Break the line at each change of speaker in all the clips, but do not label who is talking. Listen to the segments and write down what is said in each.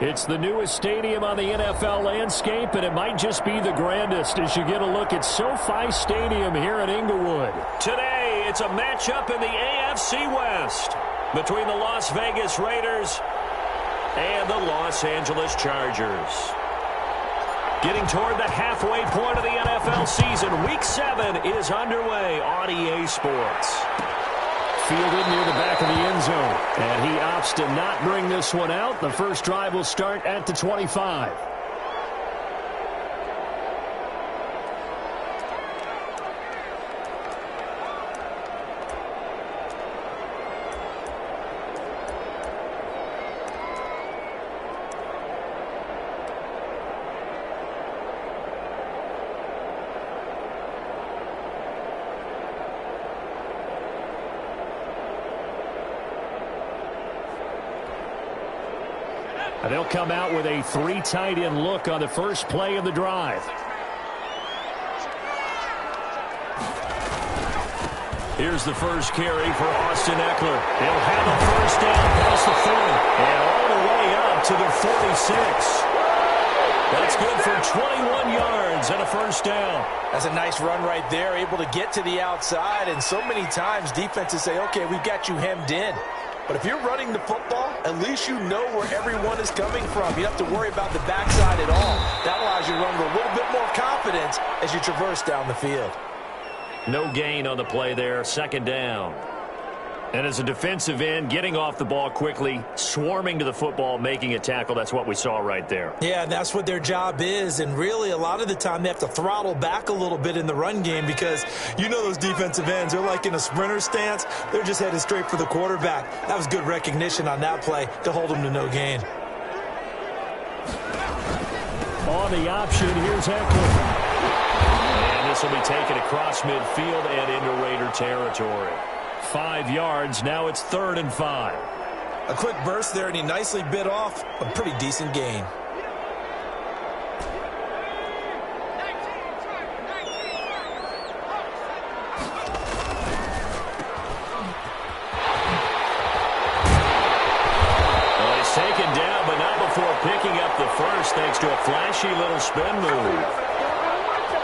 It's the newest stadium on the NFL landscape, and it might just be the grandest as you get a look at SoFi Stadium here in Inglewood. Today, it's a matchup in the AFC West between the Las Vegas Raiders and the Los Angeles Chargers. Getting toward the halfway point of the NFL season, Week 7 is underway on EA Sports. Fielded near the back of the end zone, and he opts to not bring this one out. The first drive will start at the 25. And they'll come out with a 3 tight end look on the first play of the drive. Here's the first carry for Austin Ekeler. He'll have a first down past the 40 and all the way up to the 46. That's good for 21 yards and a first down.
That's a nice run right there, able to get to the outside. And so many times defenses say, okay, we've got you hemmed in. But if you're running the football, at least you know where everyone is coming from. You don't have to worry about the backside at all. That allows you to run with a little bit more confidence as you traverse down the field.
No gain on the play there, second down. And as a defensive end, getting off the ball quickly, swarming to the football, making a tackle, that's what we saw right there.
Yeah, that's what their job is. And really, a lot of the time, they have to throttle back a little bit in the run game because you know those defensive ends, they're like in a sprinter stance. They're just headed straight for the quarterback. That was good recognition on that play to hold them to no gain.
On the option, here's Ekeler. And this will be taken across midfield and into Raider territory. 5 yards, now it's 3rd and 5.
A quick burst there, and he nicely bit off a pretty decent gain.
Well, he's taken down, but not before picking up the first, thanks to a flashy little spin move.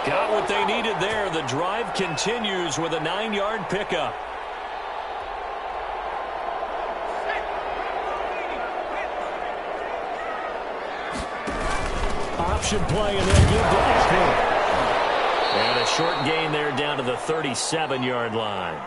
Got what they needed there. The drive continues with a 9-yard pickup. Option play, and they'll give to Ekeler. And a short gain there down to the 37-yard line.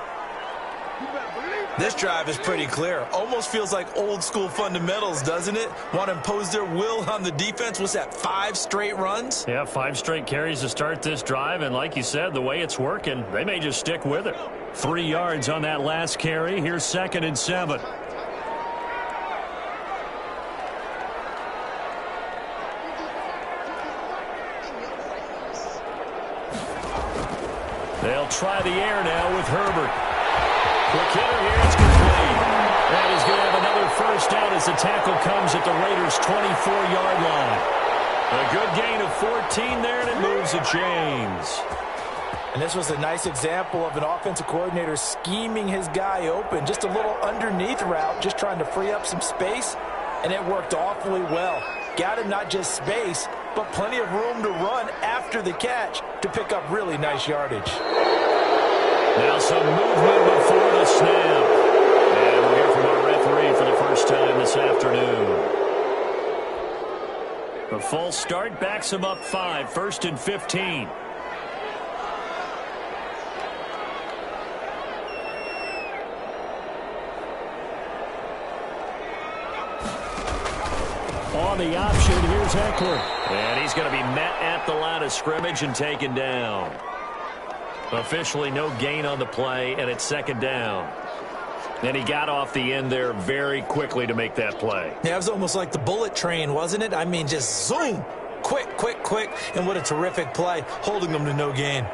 This drive is pretty clear. Almost feels like old school fundamentals, doesn't it? Want to impose their will on the defense. What's that, 5 straight runs?
Yeah, 5 straight carries to start this drive. And like you said, the way it's working, they may just stick with it. 3 yards on that last carry. Here's 2nd and 7. They'll try the air now with Herbert. Quick hitter here, it's complete. And he's going to have another first down as the tackle comes at the Raiders' 24-yard line. A good gain of 14 there, and it moves the chains.
And this was a nice example of an offensive coordinator scheming his guy open. Just a little underneath route, just trying to free up some space, and it worked awfully well. Got him not just space, but plenty of room to run after the catch to pick up really nice yardage.
Now some movement before the snap. And we'll hear from our referee for the first time this afternoon. The false start backs him up 5, 1st and 15. On the option, here's Ekeler. And he's going to be met at the line of scrimmage and taken down. Officially no gain on the play, and it's 2nd down. And he got off the end there very quickly to make that play.
Yeah, it was almost like the bullet train, wasn't it? I mean, just zoom. Quick, quick, quick. And what a terrific play, holding them to no gain.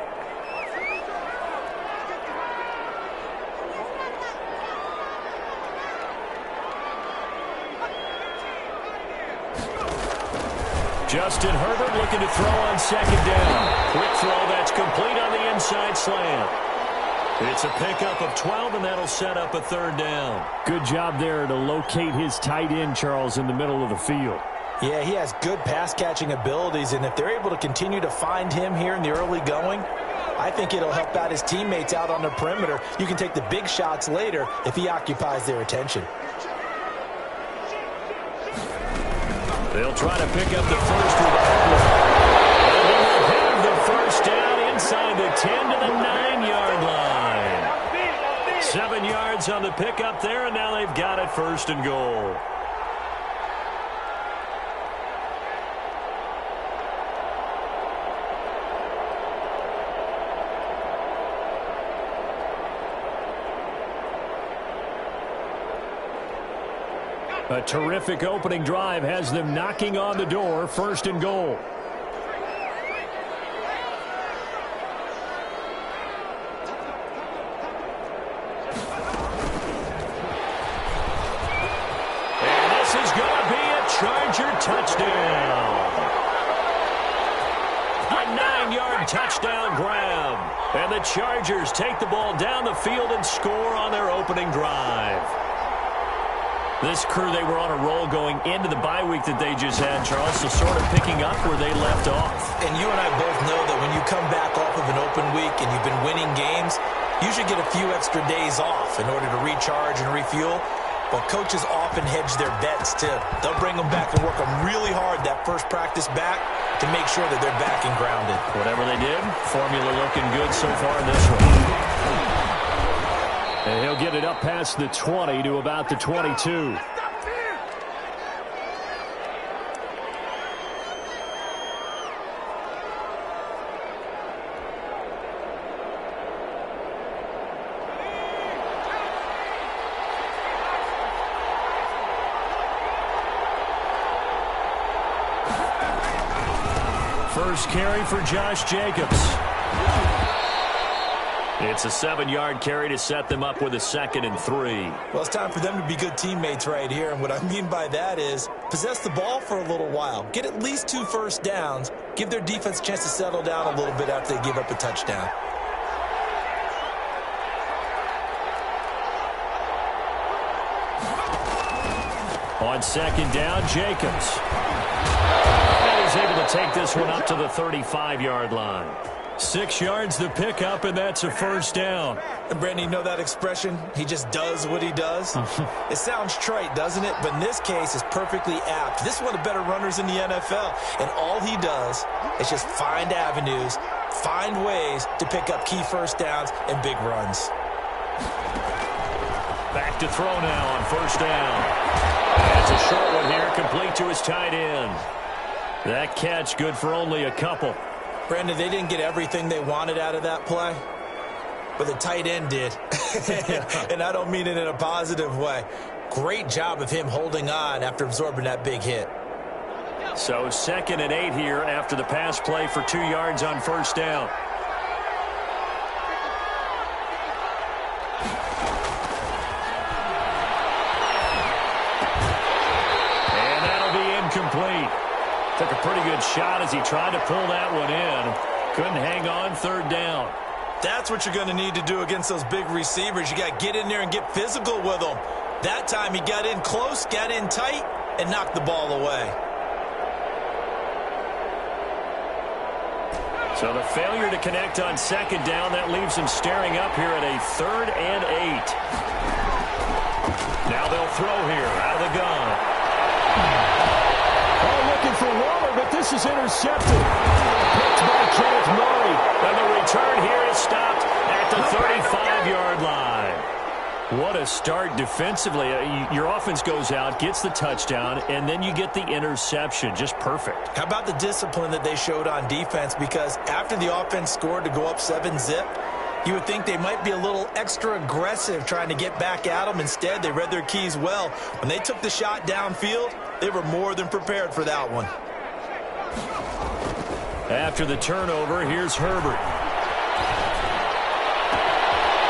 Justin Herbert looking to throw on 2nd down. Quick throw that's complete on the inside slant. It's a pickup of 12, and that'll set up a 3rd down. Good job there to locate his tight end, Charles, in the middle of the field.
Yeah, he has good pass-catching abilities, and if they're able to continue to find him here in the early going, I think it'll help out his teammates out on the perimeter. You can take the big shots later if he occupies their attention.
They'll try to pick up the first with and they will have the first down inside the 10 to the 9-yard line. 7 yards on the pickup there, and now they've got it first and goal. A terrific opening drive has them knocking on the door, first and goal. And this is going to be a Charger touchdown. A 9-yard touchdown grab. And the Chargers take the ball down the field and score on their opening drive. This crew, they were on a roll going into the bye week that they just had, Charles, so sort of picking up where they left off.
And you and I both know that when you come back off of an open week and you've been winning games, you should get a few extra days off in order to recharge and refuel. But coaches often hedge their bets, too. They'll bring them back and work them really hard that first practice back to make sure that they're back and grounded.
Whatever they did, formula looking good so far in this one. And he'll get it up past the 20 to about the 22. First carry for Josh Jacobs. It's a 7-yard carry to set them up with a 2nd and 3.
Well, it's time for them to be good teammates right here. And what I mean by that is possess the ball for a little while. Get at least 2 first downs. Give their defense a chance to settle down a little bit after they give up a touchdown.
On 2nd down, Jacobs. And he's able to take this one up to the 35-yard line. 6 yards the pickup, and that's a first down.
And Brandon, you know that expression? He just does what he does? It sounds trite, doesn't it? But in this case, it's perfectly apt. This is one of the better runners in the NFL. And all he does is just find avenues, find ways to pick up key first downs and big runs.
Back to throw now on first down. That's a short one here, complete to his tight end. That catch good for only a couple.
Brandon, they didn't get everything they wanted out of that play, but the tight end did. And I don't mean it in a positive way. Great job of him holding on after absorbing that big hit.
So 2nd and 8 here after the pass play for 2 yards on first down. And that'll be incomplete. Took a pretty good shot as he tried to pull that one in. Couldn't hang on 3rd down.
That's what you're going to need to do against those big receivers. You got to get in there and get physical with them. That time he got in close, got in tight, and knocked the ball away.
So the failure to connect on 2nd down, that leaves them staring up here at a 3rd and 8. Now they'll throw here out of the gun. Looking for Waller, but this is intercepted. Picked by Kenneth Murray. And the return here is stopped at the 35-yard line. What a start defensively. Your offense goes out, gets the touchdown, and then you get the interception. Just perfect.
How about the discipline that they showed on defense? Because after the offense scored to go up 7-zip, you would think they might be a little extra aggressive trying to get back at them. Instead, they read their keys well. When they took the shot downfield, they were more than prepared for that one.
After the turnover, here's Herbert.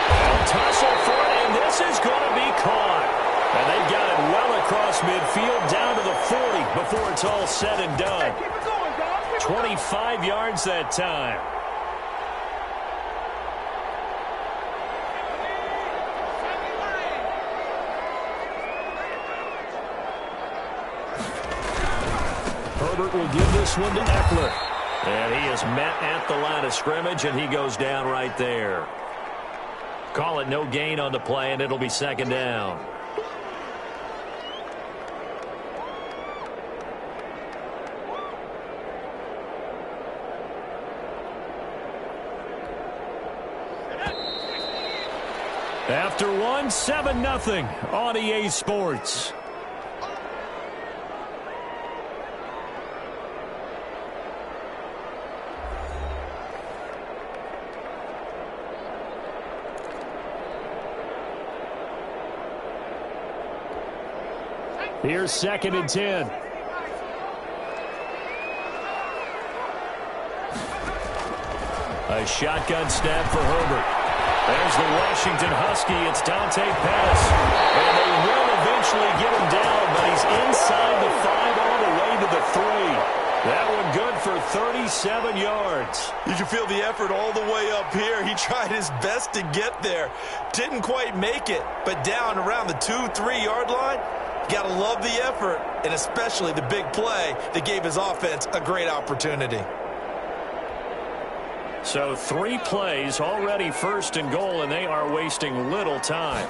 They'll tussle for it, and this is going to be caught. And they've got it well across midfield down to the 40 before it's all said and done. 25 yards that time. will give this one to Eckler. And he is met at the line of scrimmage, and he goes down right there. Call it no gain on the play, and it'll be second down. After one, 7-0 on EA Sports. Here's 2nd and 10. A shotgun snap for Herbert. There's the Washington Husky. It's Dante Pettis. And they will eventually get him down, but he's inside the 5 all the way to the 3. That one good for 37 yards.
You can feel the effort all the way up here. He tried his best to get there. Didn't quite make it, but down around the 2-3 yard line, got to love the effort, and especially the big play that gave his offense a great opportunity.
So 3 plays, already 1st and goal, and they are wasting little time.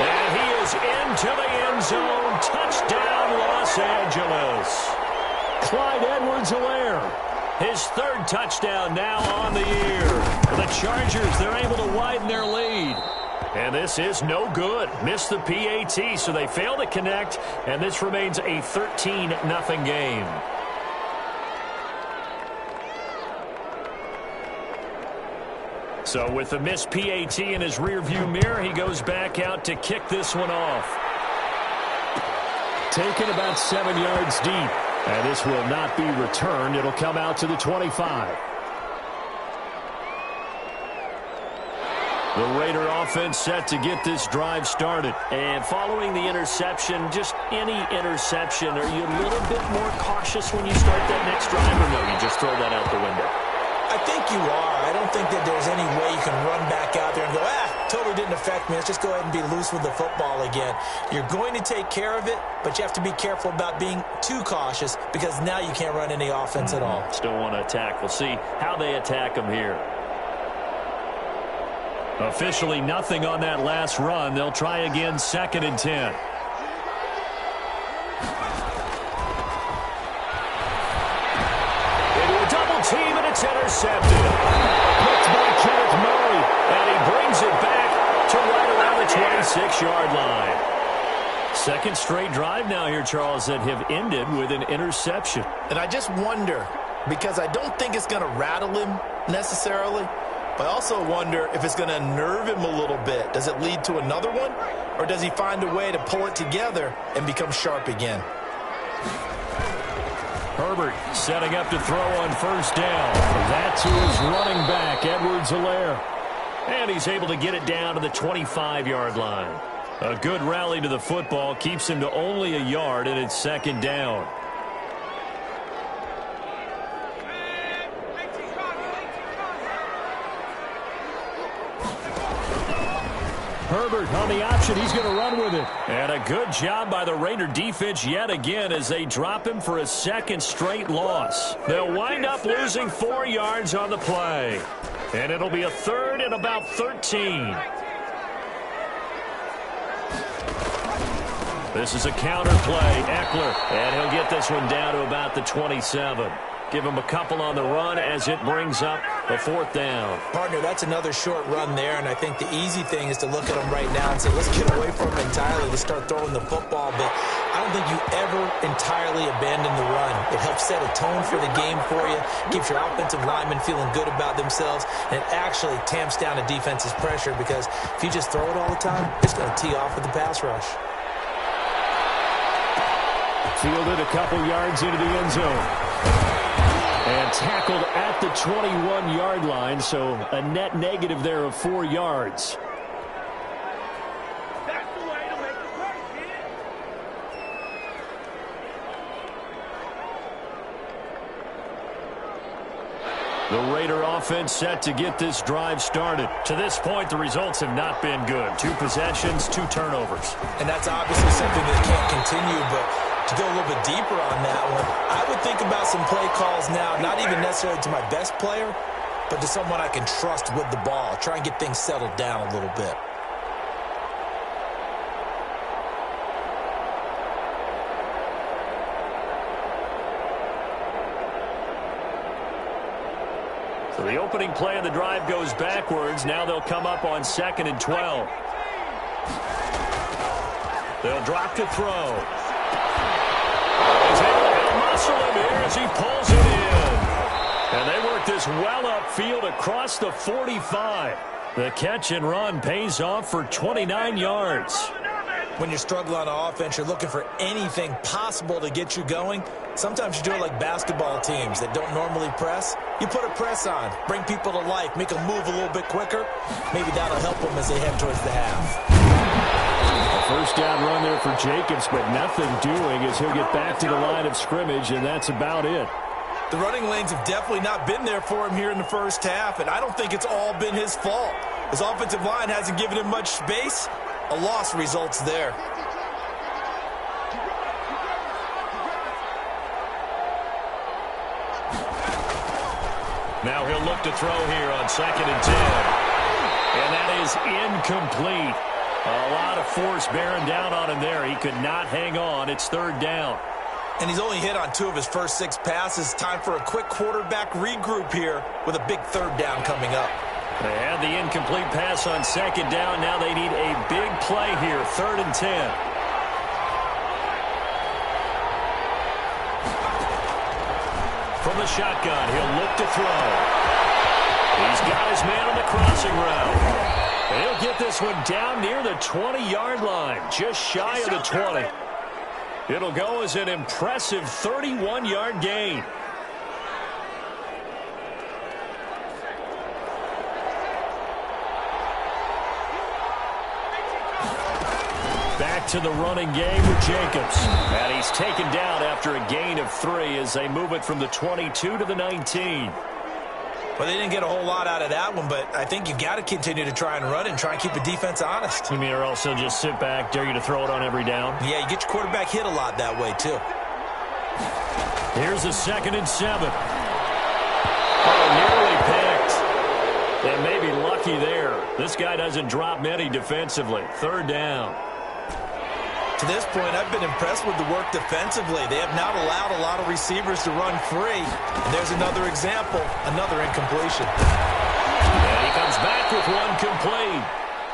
And he is into the end zone. Touchdown, Los Angeles. Clyde Edwards-Helaire, his 3rd touchdown now on the year. The Chargers, they're able to widen their lead. And this is no good. Missed the PAT, so they fail to connect, and this remains a 13-0 game. So with the missed PAT in his rearview mirror, he goes back out to kick this one off. Taken about 7 yards deep. And this will not be returned. It'll come out to the 25. The Raider offense set to get this drive started. And following the interception, just any interception, are you a little bit more cautious when you start that next drive, or no, you just throw that out the window?
I think you are. I don't think that there's any way you can run back out there and go, totally didn't affect me. Let's just go ahead and be loose with the football again. You're going to take care of it, but you have to be careful about being too cautious because now you can't run any offense at all.
Still want to attack. We'll see how they attack them here. Officially nothing on that last run. They'll try again, 2nd and 10. Team, and it's intercepted. Picked by Kenneth Murray, and he brings it back to right around the 26-yard line. 2nd straight drive now here, Charles, that have ended with an interception.
And I just wonder, because I don't think it's going to rattle him necessarily, but I also wonder if it's going to nerve him a little bit. Does it lead to another one, or does he find a way to pull it together and become sharp again?
Herbert setting up to throw on 1st down. That's to his running back, Edwards-Helaire. And he's able to get it down to the 25-yard line. A good rally to the football keeps him to only a yard, and it's 2nd down. Herbert on the option. He's going to run with it. And a good job by the Raider defense yet again as they drop him for a 2nd straight loss. They'll wind up losing 4 yards on the play. And it'll be a 3rd and about 13. This is a counter play. Eckler. And he'll get this one down to about the 27. Give him a couple on the run as it brings up a 4th down.
Partner, that's another short run there, and I think the easy thing is to look at him right now and say, let's get away from him entirely to start throwing the football. But I don't think you ever entirely abandon the run. It helps set a tone for the game for you, keeps your offensive linemen feeling good about themselves, and it actually tamps down a defense's pressure because if you just throw it all the time, it's going to tee off with the pass rush.
Fielded a couple yards into the end zone. And tackled at the 21-yard line, so a net negative there of 4 yards.
That's the way to make the play, kid.
The Raider offense set to get this drive started. To this point, the results have not been good. 2 possessions, 2 turnovers.
And that's obviously something that can't continue, but To go a little bit deeper on that one, I would think about some play calls now, not even necessarily to my best player, but to someone I can trust with the ball. Try and get things settled down a little bit.
So the opening play of the drive goes backwards. Now they'll come up on 2nd and 12. They'll drop to throw. He's able to out-muscle him here as he pulls it in. And they work this well upfield across the 45. The catch and run pays off for 29 yards.
When you're struggling on offense, you're looking for anything possible to get you going. Sometimes you do it like basketball teams that don't normally press. You put a press on, bring people to life, make them move a little bit quicker. Maybe that'll help them as they head towards the half.
A first down run there for Jacobs, but nothing doing as he'll get back to the line of scrimmage, and that's about it.
The running lanes have definitely not been there for him here in the first half, and I don't think it's all been his fault. His offensive line hasn't given him much space. A loss results there.
Now he'll look to throw here on 2nd and 10. And that is incomplete. A lot of force bearing down on him there. He could not hang on. It's 3rd down.
And he's only hit on 2 of his first 6 passes. Time for a quick quarterback regroup here with a big 3rd down coming up.
They had the incomplete pass on 2nd down. Now they need a big play here, 3rd and 10. From the shotgun, he'll look to throw. He's got his man on the crossing route. He'll get this one down near the 20-yard line, just shy of the 20. It'll go as an impressive 31-yard gain. Back to the running game with Jacobs. And he's taken down after a gain of 3 as they move it from the 22 to the 19.
Well, they didn't get a whole lot out of that one, but I think you got to continue to try and run and try and keep the defense honest.
You mean, or else they'll just sit back, dare you to throw it on every down?
Yeah, you get your quarterback hit a lot that way, too.
Here's a 2nd and 7. Oh, nearly picked. They may be lucky there. This guy doesn't drop many defensively. 3rd down.
To this point, I've been impressed with the work defensively. They have not allowed a lot of receivers to run free. And there's another example, another incompletion.
And he comes back with one complete.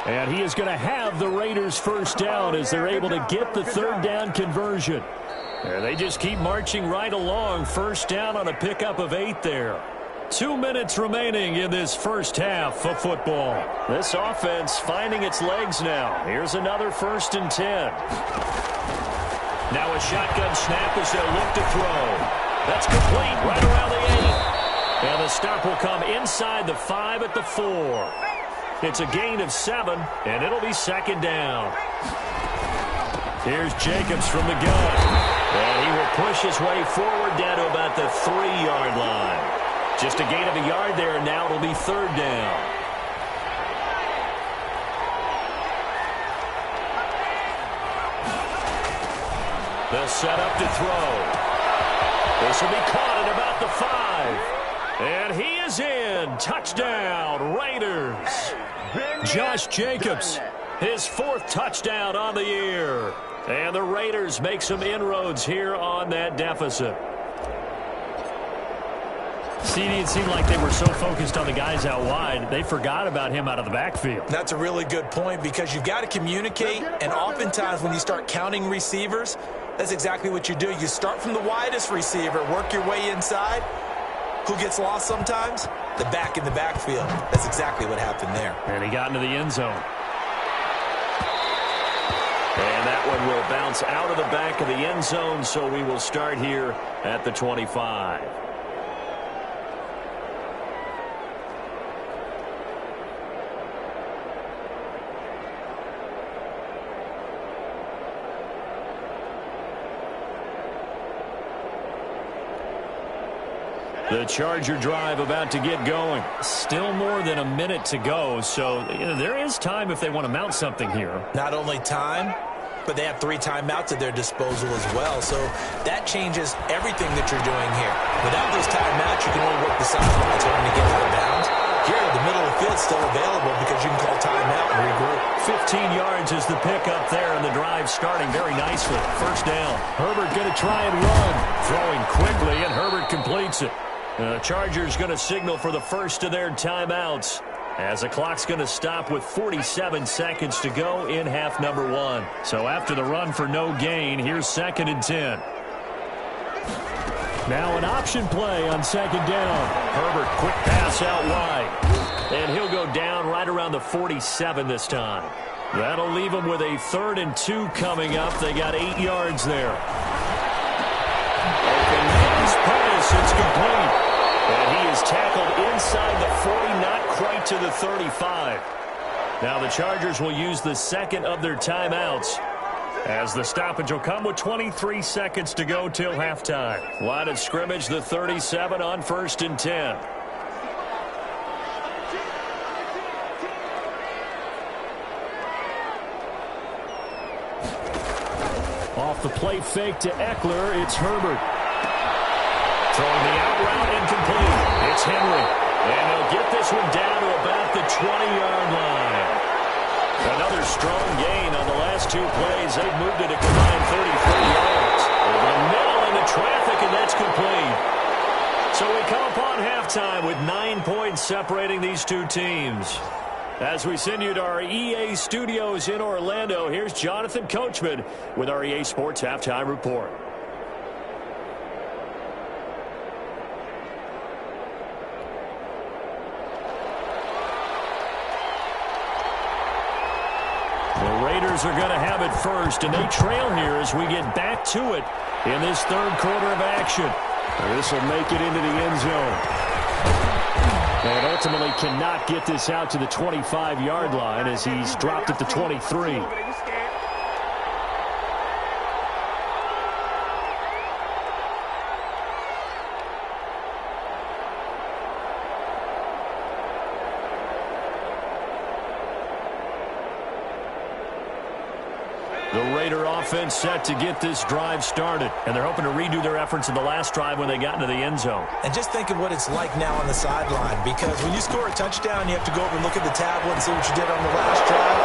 And he is going to have the Raiders' first down as they're able to get the 3rd down conversion. And they just keep marching right along. First down on a pickup of 8 there. 2 minutes remaining in this first half of football. This offense finding its legs now. Here's another 1st and 10. Now a shotgun snap as they'll look to throw. That's complete right around the 8. And the stop will come inside the 5 at the 4. It's a gain of 7, and it'll be 2nd down. Here's Jacobs from the gun. And he will push his way forward down to about the 3-yard line. Just a gain of a yard there, and now it'll be 3rd down. They'll set up to throw. This will be caught at about the 5. And he is in. Touchdown, Raiders. Josh Jacobs, his 4th touchdown on the year. And the Raiders make some inroads here on that deficit. CD, it seemed like they were so focused on the guys out wide, they forgot about him out of the backfield.
That's a really good point because you've got to communicate, and oftentimes when you start counting receivers, that's exactly what you do. You start from the widest receiver, work your way inside. Who gets lost sometimes? The back in the backfield. That's exactly what happened there.
And he got into the end zone. And that one will bounce out of the back of the end zone, so we will start here at the 25. The Charger drive about to get going. Still more than a minute to go, so there is time if they want to mount something here.
Not only time, but they have 3 timeouts at their disposal as well. So that changes everything that you're doing here. Without those timeouts, you can only work the sidelines hoping to get out of bounds. Here, the middle of the field is still available because you can call timeout and regroup.
15 yards is the pickup there, and the drive starting very nicely. First down. Herbert going to try and run. Throwing quickly, and Herbert completes it. The Chargers going to signal for the first of their timeouts, as the clock's going to stop with 47 seconds to go in half number 1. So after the run for no gain, here's 2nd and 10. Now an option play on 2nd down. Herbert, quick pass out wide. And he'll go down right around the 47 this time. That'll leave him with a 3rd and 2 coming up. They got 8 yards there. Open man's pass, it's complete. And he is tackled inside the 40, not quite to the 35. Now the Chargers will use the second of their timeouts, as the stoppage will come with 23 seconds to go till halftime. Line of scrimmage, the 37 on 1st and 10. Off the play fake to Eckler, it's Herbert. Throwing the out route, incomplete. It's Henry. And they'll get this one down to about the 20-yard line. Another strong gain on the last 2 plays. They've moved it a combined 33 yards. Over the middle into traffic, and that's complete. So we come upon halftime with 9 points separating these 2 teams. As we send you to our EA studios in Orlando, here's Jonathan Coachman with our EA Sports Halftime Report. Are going to have it first, and they trail here as we get back to it in this 3rd quarter of action. This will make it into the end zone. And ultimately cannot get this out to the 25-yard line as he's dropped at the 23. The Raider offense set to get this drive started, and they're hoping to redo their efforts in the last drive when they got into the end zone.
And just think of what it's like now on the sideline, because when you score a touchdown, you have to go over and look at the tablet and see what you did on the last drive.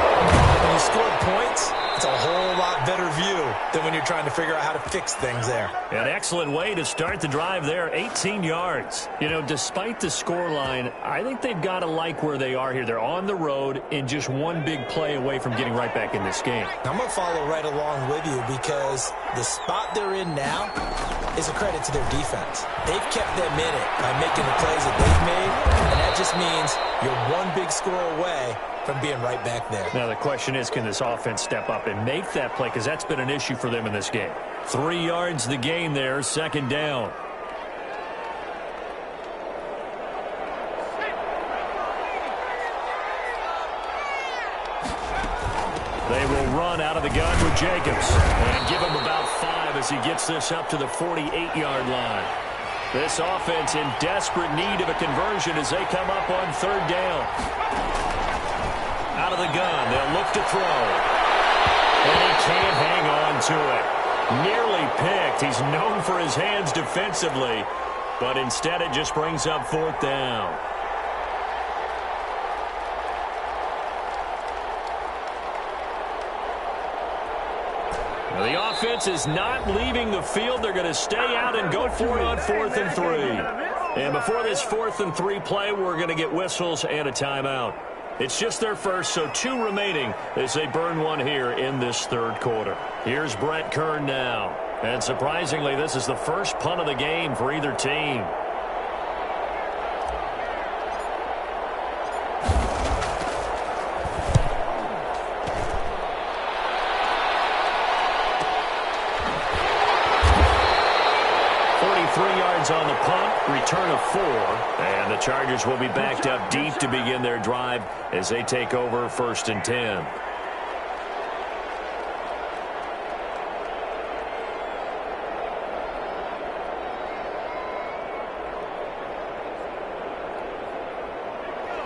When you scored points, it's a whole lot better view than when you're trying to figure out how to fix things there.
An excellent way to start the drive there, 18 yards. You know, despite the scoreline, I think they've got to like where they are here. They're on the road and just one big play away from getting right back in this game.
I'm going to follow right along with you, because the spot they're in now is a credit to their defense. They've kept them in it by making the plays that they've made, and that just means you're one big score away from being right back there.
Now the question is, can this offense step up and make that play, because that's been an issue for them in this game. 3 yards the gain there, 2nd down. They will run out of the gun with Jacobs and give him about 5 as he gets this up to the 48-yard line. This offense in desperate need of a conversion as they come up on 3rd down. Out of the gun, they'll look to throw. And he can't hang on to it. Nearly picked. He's known for his hands defensively, but instead it just brings up 4th down. The offense is not leaving the field. They're going to stay out and go for it on 4th and 3. And before this 4th and 3 play, we're going to get whistles and a timeout. It's just their first, so 2 remaining as they burn one here in this 3rd quarter. Here's Brett Kern now. And surprisingly, this is the first punt of the game for either team. On the punt, return of 4, and the Chargers will be backed up deep to begin their drive as they take over 1st and 10.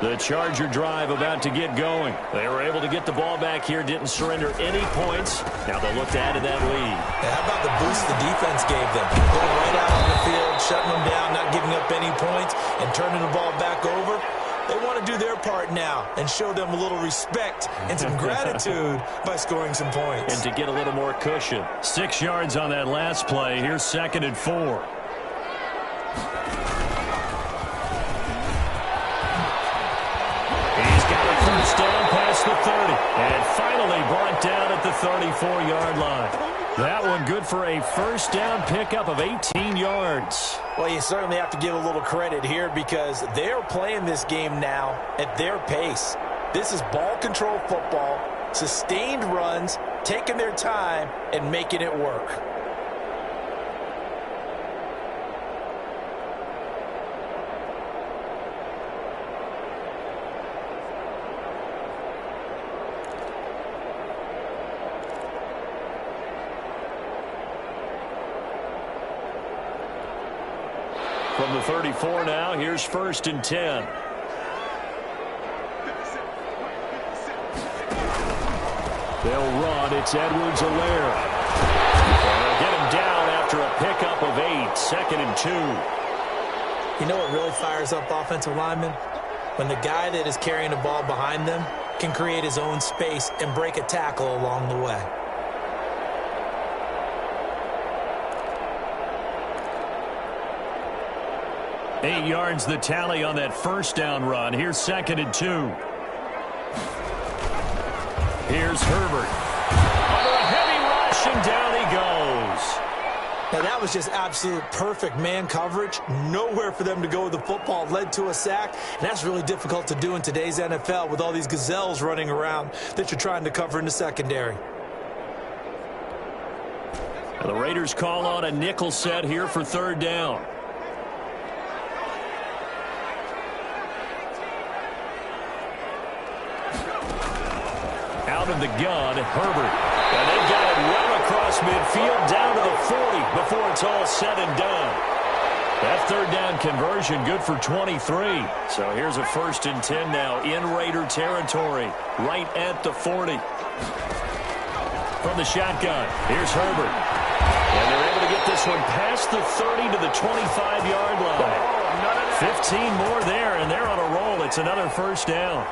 The Charger drive about to get going. They were able to get the ball back here, didn't surrender any points. Now they'll look to add to that lead.
Yeah, how about the boost the defense gave them? Going right out on the field, shutting them down, not giving up any points, and turning the ball back over. They want to do their part now and show them a little respect and some gratitude by scoring some points.
And to get a little more cushion. 6 yards on that last play. Here's 2nd and 4. First down past the 30. And finally brought down at the 34-yard line. That one good for a first down pickup of 18 yards.
Well, you certainly have to give a little credit here because they're playing this game now at their pace. This is ball control football, sustained runs, taking their time, and making it work.
From the 34 now, here's 1st and 10. They'll run. It's Edwards-Helaire. They'll get him down after a pickup of 8. 2nd and 2.
You know what really fires up offensive linemen? When the guy that is carrying the ball behind them can create his own space and break a tackle along the way.
Eight yards the tally on that first down run. Here's 2nd and 2. Here's Herbert. Under a heavy rush, and down he goes.
Now that was just absolute perfect man coverage. Nowhere for them to go with the football. Led to a sack. And that's really difficult to do in today's NFL with all these gazelles running around that you're trying to cover in the secondary.
The Raiders call on a nickel set here for 3rd down. Out of the gun, Herbert. And they've got it well across midfield down to the 40 before it's all said and done. That 3rd down conversion good for 23. So here's a 1st and 10 now in Raider territory, right at the 40. From the shotgun, here's Herbert. And they're able to get this one past the 30 to the 25-yard line. 15 more there, and they're on a roll. It's another 1st down.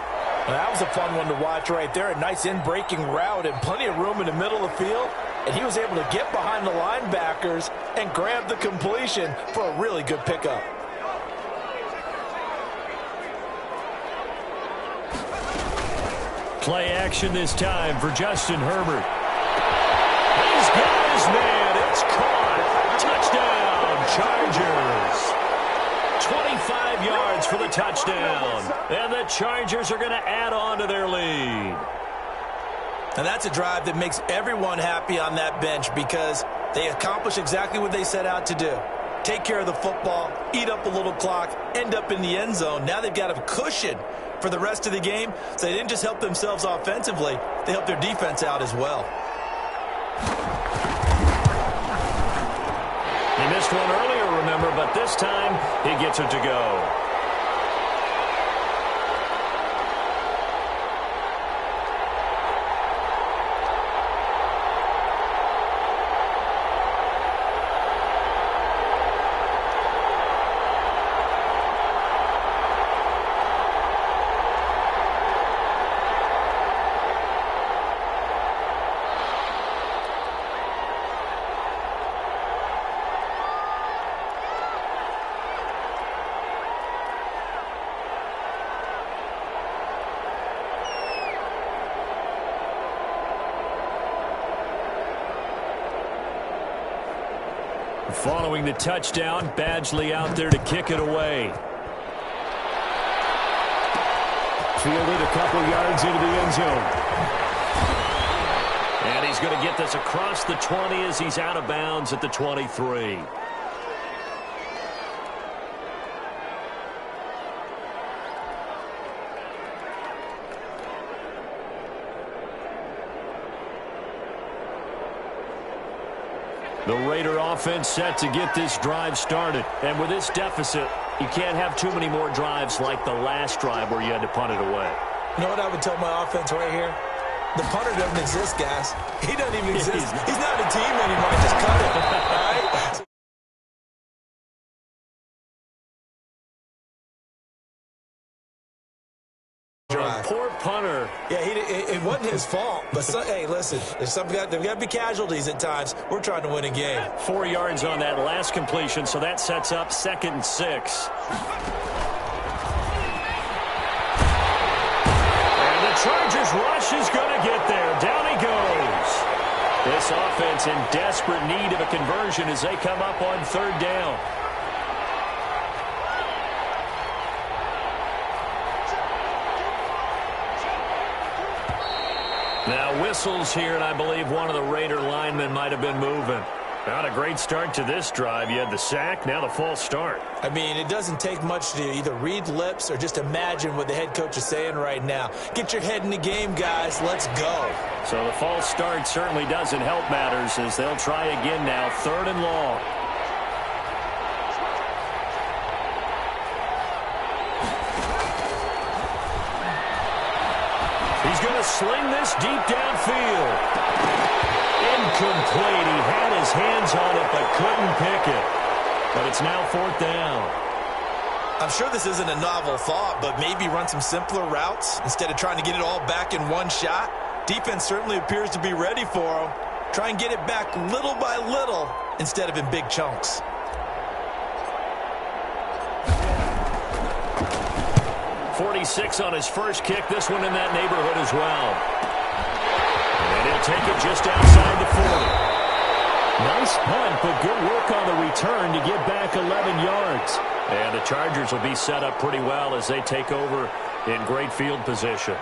That was a fun one to watch right there. A nice in-breaking route and plenty of room in the middle of the field. And he was able to get behind the linebackers and grab the completion for a really good pickup.
Play action this time for Justin Herbert. He's got his man. It's caught. Touchdown, Chargers. 25 yards for the touchdown. And the Chargers are going to add on to their lead.
And that's a drive that makes everyone happy on that bench because they accomplish exactly what they set out to do. Take care of the football, eat up a little clock, end up in the end zone. Now they've got a cushion for the rest of the game. So they didn't just help themselves offensively, they helped their defense out as well.
He missed one earlier, remember, but this time he gets it to go. Following the touchdown, Badgley out there to kick it away. Fielded a couple yards into the end zone. And he's going to get this across the 20 as he's out of bounds at the 23. The Raider offense set to get this drive started. And with this deficit, You can't have too many more drives like the last drive where you had to punt it away.
You know what I would tell my offense right here? The punter doesn't exist, guys. He doesn't even exist. He's not a team anymore. Just cut it. All right?
Poor punter.
Yeah, it wasn't his fault. But, hey, listen, there's got to be casualties at times. We're trying to win a game.
4 yards on that last completion, so that sets up 2nd and 6. And the Chargers rush is going to get there. Down he goes. This offense in desperate need of a conversion as they come up on 3rd down. Now whistles here, and I believe one of the Raider linemen might have been moving. Not a great start to this drive. You had the sack, now the false start.
I mean, it doesn't take much to either read lips or just imagine what the head coach is saying right now. Get your head in the game, guys. Let's go.
So the false start certainly doesn't help matters as they'll try again now, 3rd and long. He's going to sling this deep downfield. Incomplete. He had his hands on it but couldn't pick it. But it's now 4th down.
I'm sure this isn't a novel thought, but maybe run some simpler routes instead of trying to get it all back in one shot. Defense certainly appears to be ready for him. Try and get it back little by little instead of in big chunks.
.46 on his first kick. This one in that neighborhood as well. And he'll take it just outside the 40. Nice punt, but good work on the return to get back 11 yards. And the Chargers will be set up pretty well as they take over in great field position.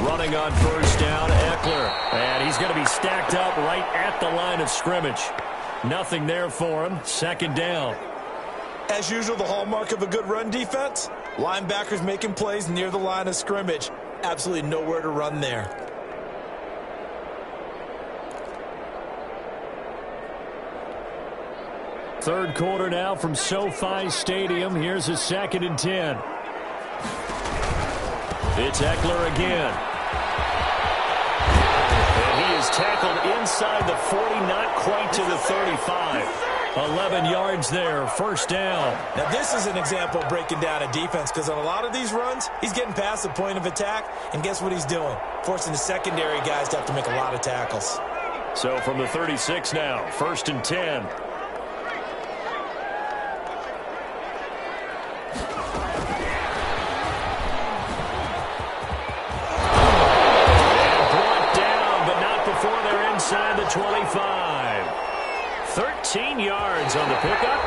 Running on 1st down, Eckler. And he's going to be stacked up right at the line of scrimmage. Nothing there for him. 2nd down.
As usual, the hallmark of a good run defense, linebackers making plays near the line of scrimmage. Absolutely nowhere to run there.
Third quarter now from SoFi Stadium. Here's a 2nd and 10. It's Eckler again. And he is tackled inside the 40, not quite to the 35. 11 yards there, 1st down.
Now, this is an example of breaking down a defense because on a lot of these runs, he's getting past the point of attack, and guess what he's doing? Forcing the secondary guys to have to make a lot of tackles.
So from the 36 now, 1st and 10. Inside the 25. 13 yards on the pickup.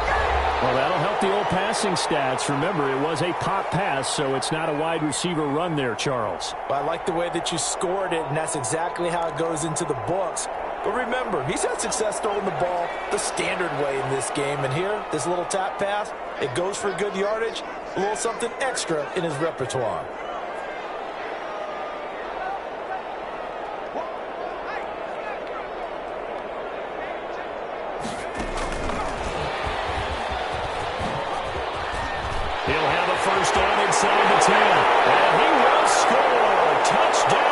Well, that'll help the old passing stats. Remember, it was a pop pass, so it's not a wide receiver run there, Charles.
Well, I like the way that you scored it, and that's exactly how it goes into the books. But remember, he's had success throwing the ball the standard way in this game. And here, this little tap pass, it goes for good yardage, a little something extra in his repertoire.
He'll have a 1st down inside the 10. And he will score. Touchdown.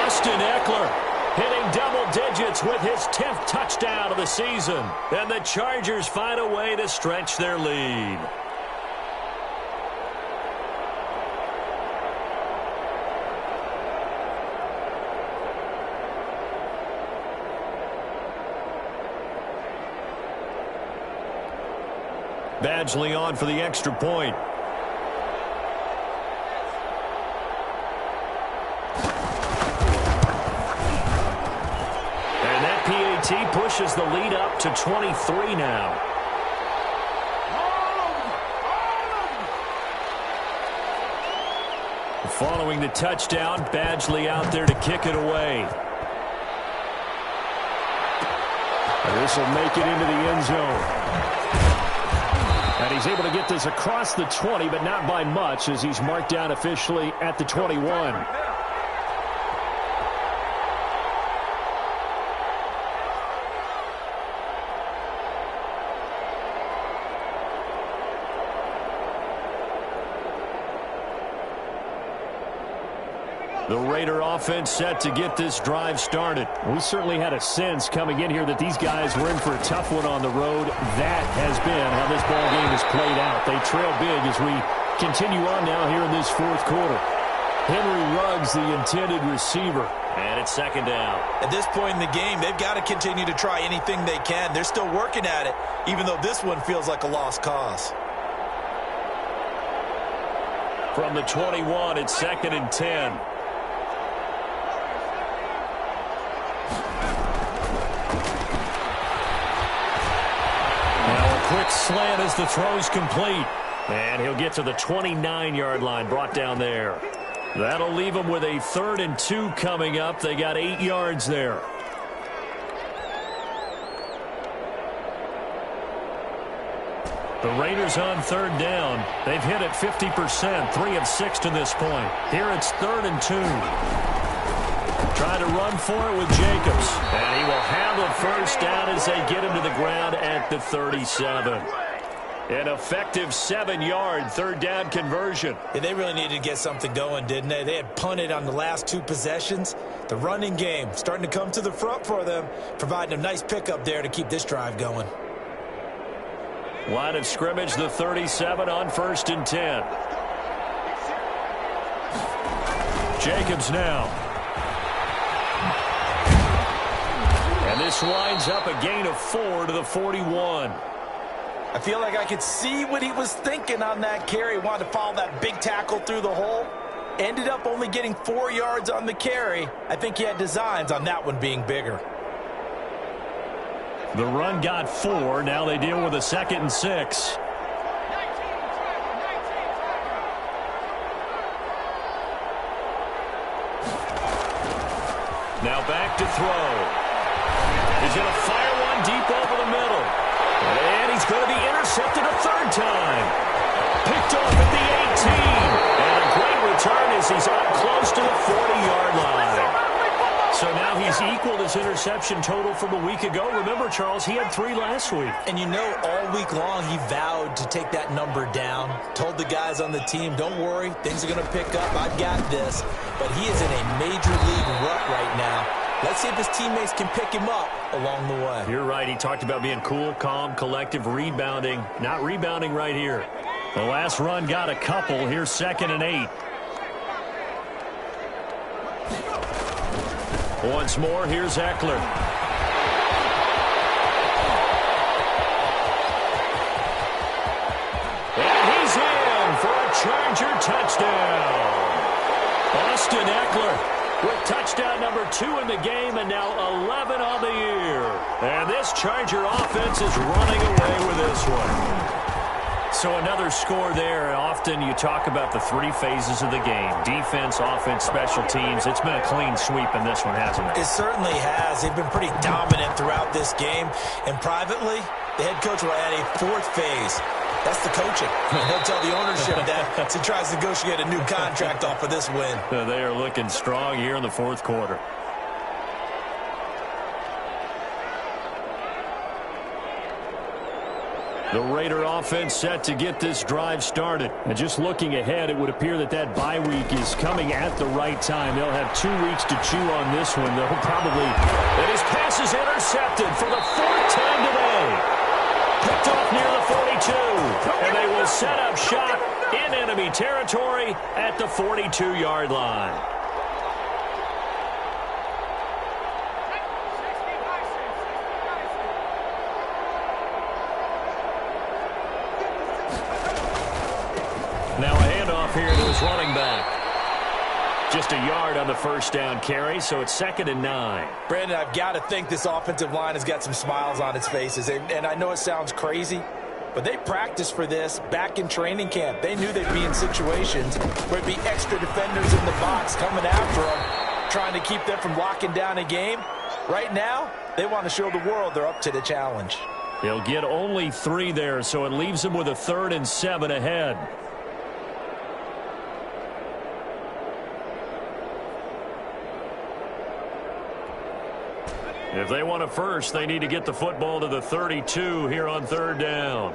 Austin Eckler hitting double digits with his 10th touchdown of the season. And the Chargers find a way to stretch their lead. Badgley on for the extra point. And that PAT pushes the lead up to 23 now. Following the touchdown, Badgley out there to kick it away. This will make it into the end zone. And he's able to get this across the 20, but not by much as he's marked down officially at the 21. The Raider offense set to get this drive started. We certainly had a sense coming in here that these guys were in for a tough one on the road. That has been how this ball game has played out. They trail big as we continue on now here in this fourth quarter. Henry Ruggs, the intended receiver.
And it's second down. At this point in the game, they've got to continue to try anything they can. They're still working at it, even though this one feels like a lost cause.
From the 21, it's second and 10. Quick slant as the throw's complete. And he'll get to the 29-yard line, brought down there. That'll leave him with a 3rd and 2 coming up. They got 8 yards there. The Raiders on 3rd down. They've hit it 50%, 3 of 6 to this point. Here it's 3rd and 2. Trying to run for it with Jacobs. And he will handle first down as they get him to the ground at the 37. An effective 7-yard 3rd down conversion.
Yeah, they really needed to get something going, didn't they? They had punted on the last 2 possessions. The running game starting to come to the front for them, providing a nice pickup there to keep this drive going.
Line of scrimmage, the 37 on 1st and 10. Jacobs now. And this winds up a gain of 4 to the 41.
I feel like I could see what he was thinking on that carry. Wanted to follow that big tackle through the hole. Ended up only getting 4 yards on the carry. I think he had designs on that one being bigger.
The run got 4. Now they deal with a 2nd and 6. Now back to throw. He's going to fire one deep over the middle. And he's going to be intercepted a 3rd time. Picked off at the 18. And a great return as he's up close to the 40-yard line. So now he's equaled his interception total from a week ago. Remember, Charles, he had 3 last week.
And you know, all week long he vowed to take that number down. Told the guys on the team, don't worry, things are going to pick up. I've got this. But he is in a major league rut right now. Let's see if his teammates can pick him up along the way.
You're right. He talked about being cool, calm, collective, rebounding. Not rebounding right here. The last run got a couple. Here's 2nd and 8. Once more, here's Eckler. And he's in for a Charger touchdown. Austin Eckler with touchdown number 2 in the game and now 11 on the year. And this Charger offense is running away with this one. So another score there. Often you talk about the 3 phases of the game. Defense, offense, special teams. It's been a clean sweep in this one, hasn't it?
It certainly has. They've been pretty dominant throughout this game. And privately, the head coach will add a 4th phase. That's the coaching. He'll tell the ownership that as he tries to negotiate a new contract off of this win.
They are looking strong here in the 4th quarter. The Raider offense set to get this drive started. And just looking ahead, it would appear that that bye week is coming at the right time. They'll have 2 weeks to chew on this one. They'll probably... And his pass is intercepted for the 4th time today. Picked off near the 42. And they will set up shop in enemy territory at the 42-yard line. Now a handoff here to his running back. Just a yard on the 1st down carry, so it's 2nd and 9.
Brandon, I've got to think this offensive line has got some smiles on its faces. And I know it sounds crazy, but they practiced for this back in training camp. They knew they'd be in situations where it'd be extra defenders in the box coming after them, trying to keep them from locking down a game. Right now, They want to show the world they're up to the challenge.
They'll get only 3 there, so it leaves them with a 3rd and 7 ahead. If they want a first, they need to get the football to the 32 here on 3rd down.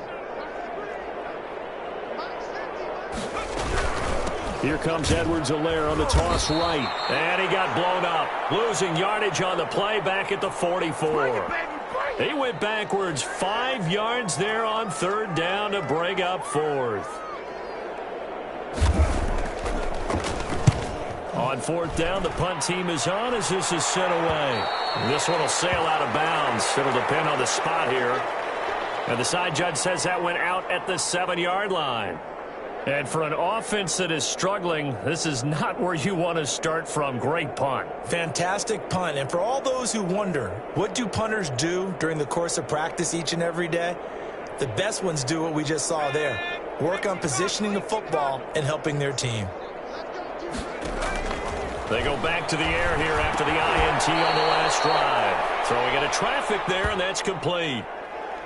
Here comes Edwards-Helaire on the toss right. And he got blown up. Losing yardage on the play back at the 44. He went backwards 5 yards there on 3rd down to bring up 4th. On 4th down, the punt team is on as this is sent away. This one will sail out of bounds. It'll depend on the spot here. And the side judge says that went out at the 7-yard line. And for an offense that is struggling, this is not where you want to start from. Great punt.
Fantastic punt. And for all those who wonder, what do punters do during the course of practice each and every day? The best ones do what we just saw there. Work on positioning the football and helping their team.
They go back to the air here after the INT on the last drive. Throwing into traffic there, and that's complete.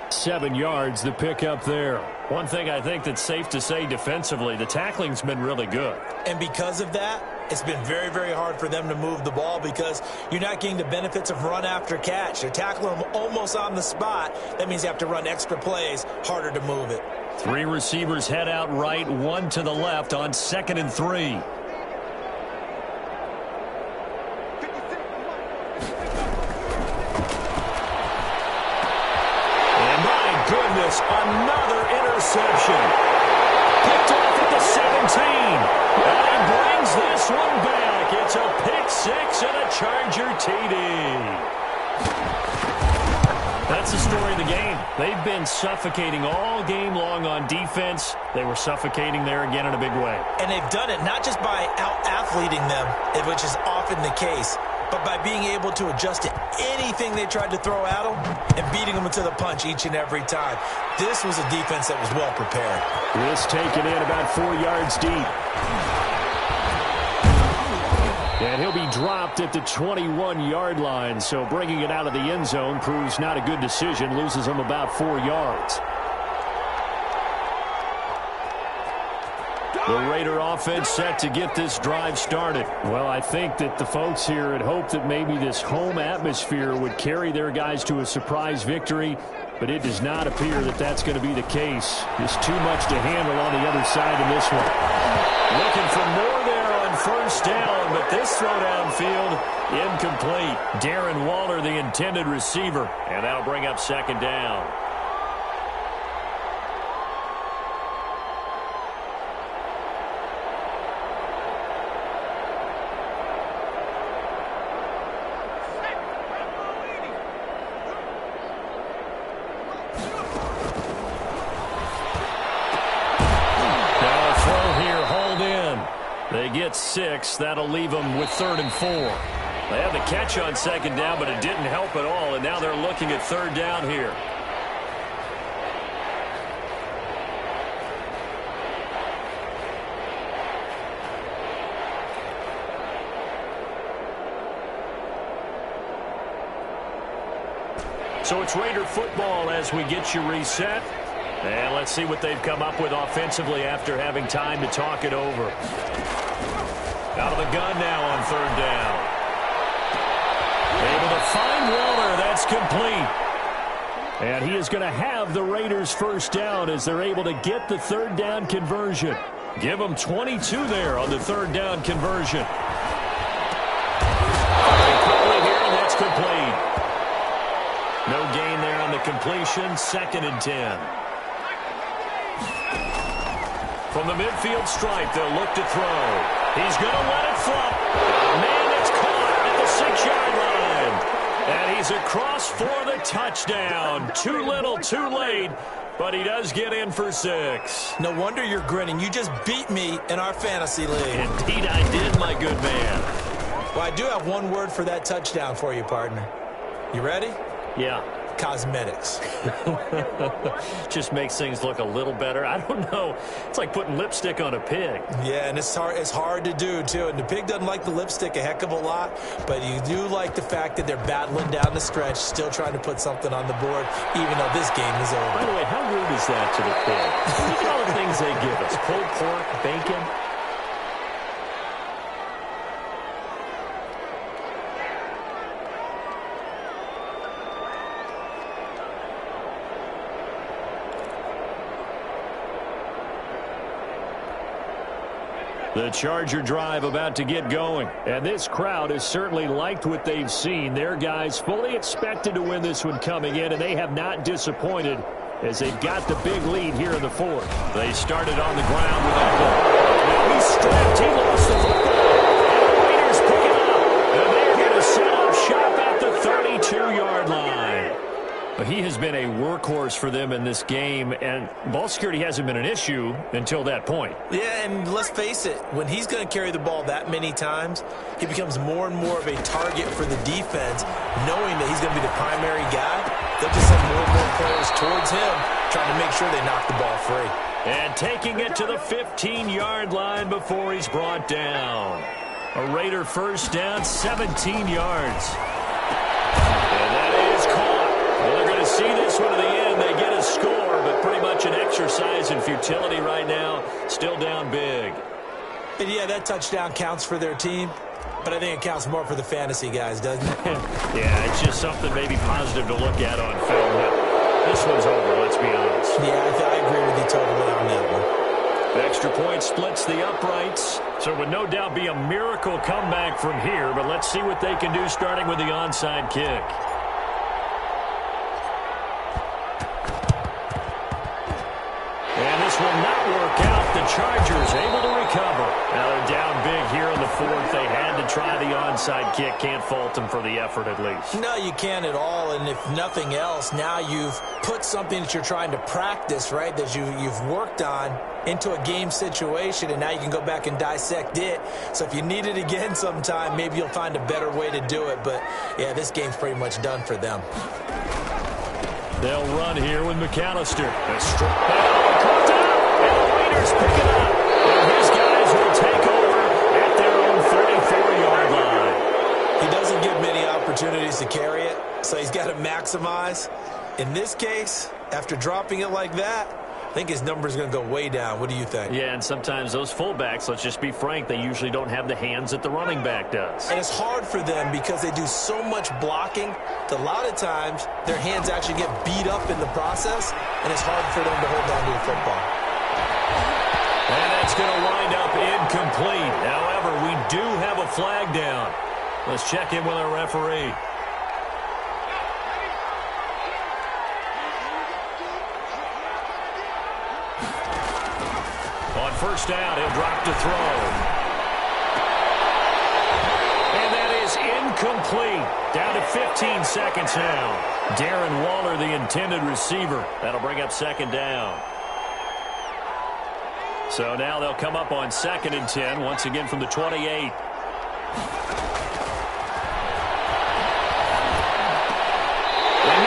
7 yards, the pickup there. One thing I think that's safe to say defensively, the tackling's been really good.
And because of that, it's been very, very hard for them to move the ball because you're not getting the benefits of run after catch. They're tackling them almost on the spot. That means you have to run extra plays, harder to move it.
3 receivers head out right, 1 to the left on 2nd and 3. Another interception. Picked off at the 17. And he brings this one back. It's a pick 6 and a Charger TD. That's the story of the game. They've been suffocating all game long on defense. They were suffocating there again in a big way.
And they've done it not just by out-athleting them, which is often the case, but by being able to adjust to anything they tried to throw at them and beating them into the punch each and every time. This was a defense that was well prepared.
This taken in about 4 yards deep. And he'll be dropped at the 21-yard line, so bringing it out of the end zone proves not a good decision, loses him about 4 yards. The Raider offense set to get this drive started. Well, I think that the folks here had hoped that maybe this home atmosphere would carry their guys to a surprise victory, but it does not appear that that's going to be the case. Just too much to handle on the other side in this one. Looking for more there on 1st down, but this throw downfield incomplete. Darren Waller, the intended receiver, and that'll bring up 2nd down. They get 6. That'll leave them with 3rd and 4. They had the catch on 2nd down, but it didn't help at all, and now they're looking at 3rd down here. So it's Raider football as we get you reset. And let's see what they've come up with offensively after having time to talk it over. Out of the gun now on 3rd down. Able to find Waller. That's complete. And he is going to have the Raiders 1st down as they're able to get the 3rd down conversion. Give them 22 there on the 3rd down conversion. Here, and that's complete. No gain there on the completion. 2nd and 10. From the midfield stripe, they'll look to throw. He's going to let it flop. Man, it's caught at the 6-yard line. And he's across for the touchdown. Too little, too late, but he does get in for 6.
No wonder you're grinning. You just beat me in our fantasy league.
Indeed I did, my good man.
Well, I do have one word for that touchdown for you, partner. You ready?
Yeah.
cosmetics.
Just makes things look a little better. I don't know. It's like putting lipstick on a pig.
Yeah, and it's hard to do, too. And the pig doesn't like the lipstick a heck of a lot, but you do like the fact that they're battling down the stretch, still trying to put something on the board, even though this game is over.
By the way, how rude is that to the pig? Look at all the things they give us. Pulled pork, bacon. The Charger drive about to get going. And this crowd has certainly liked what they've seen. Their guys fully expected to win this one coming in, and they have not disappointed as they've got the big lead here in the fourth. They started on the ground with that ball. Now he's stripped. He lost the football. And the Raiders pick it up. And they're going to set up shop at the 32-yard line. But he has been a workhorse for them in this game, and ball security hasn't been an issue until that point.
Yeah, and let's face it, when he's going to carry the ball that many times, he becomes more and more of a target for the defense, knowing that he's going to be the primary guy. They'll just send more and more players towards him, trying to make sure they knock the ball free.
And taking it to the 15-yard line before he's brought down. A Raider first down, 17 yards. And that is caught. Well, they're going to see this one to the end. They get a score, but pretty much an exercise in futility right now. Still down big.
And yeah, that touchdown counts for their team, but I think it counts more for the fantasy guys, doesn't it?
Yeah, it's just something maybe positive to look at on film. This one's over, let's be honest.
Yeah, I agree with you totally on that one.
The extra point splits the uprights, so it would no doubt be a miracle comeback from here, but let's see what they can do starting with the onside kick. This will not work out. The Chargers able to recover. Now they're down big here in the fourth. They had to try the onside kick. Can't fault them for the effort at least.
No, you can't at all. And if nothing else, now you've put something that you're trying to practice, right, that you've worked on into a game situation, and now you can go back and dissect it. So if you need it again sometime, maybe you'll find a better way to do it. But, yeah, this game's pretty much done for them.
They'll run here with McAllister. Caught out, and the Raiders pick it up. And his guys will take over at their own 34-yard line.
He doesn't get many opportunities to carry it, so he's got to maximize. In this case, after dropping it like that, I think his number is going to go way down. What do you think?
Yeah, and sometimes those fullbacks, let's just be frank, they usually don't have the hands that the running back does.
And it's hard for them because they do so much blocking that a lot of times their hands actually get beat up in the process, and it's hard for them to hold on to the football.
And that's going to wind up incomplete. However, we do have a flag down. Let's check in with our referee. First down, he'll drop to throw. And that is incomplete. Down to 15 seconds now. Darren Waller, the intended receiver. That'll bring up second down. So now they'll come up on 2nd and 10, once again from the 28. And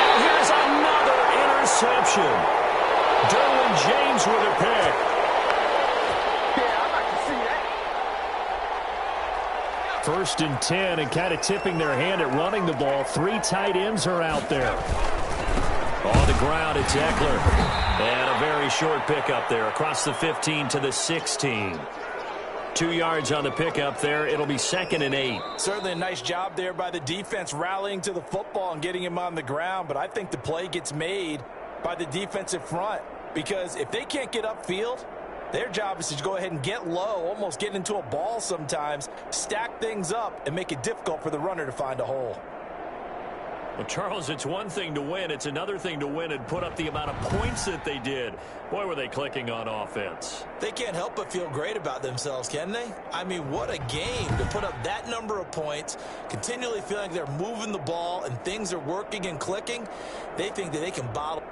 now here's another interception. Derwin James with a pick. First and 10, and kind of tipping their hand at running the ball. 3 tight ends are out there. On the ground, it's Eckler. And a very short pickup there across the 15 to the 16. 2 yards on the pickup there. It'll be 2nd and 8.
Certainly a nice job there by the defense rallying to the football and getting him on the ground. But I think the play gets made by the defensive front, because if they can't get upfield, their job is to go ahead and get low, almost get into a ball sometimes, stack things up, and make it difficult for the runner to find a hole.
Well, Charles, it's one thing to win. It's another thing to win and put up the amount of points that they did. Boy, were they clicking on offense.
They can't help but feel great about themselves, can they? I mean, what a game to put up that number of points, continually feeling like they're moving the ball and things are working and clicking. They think that they can bottle.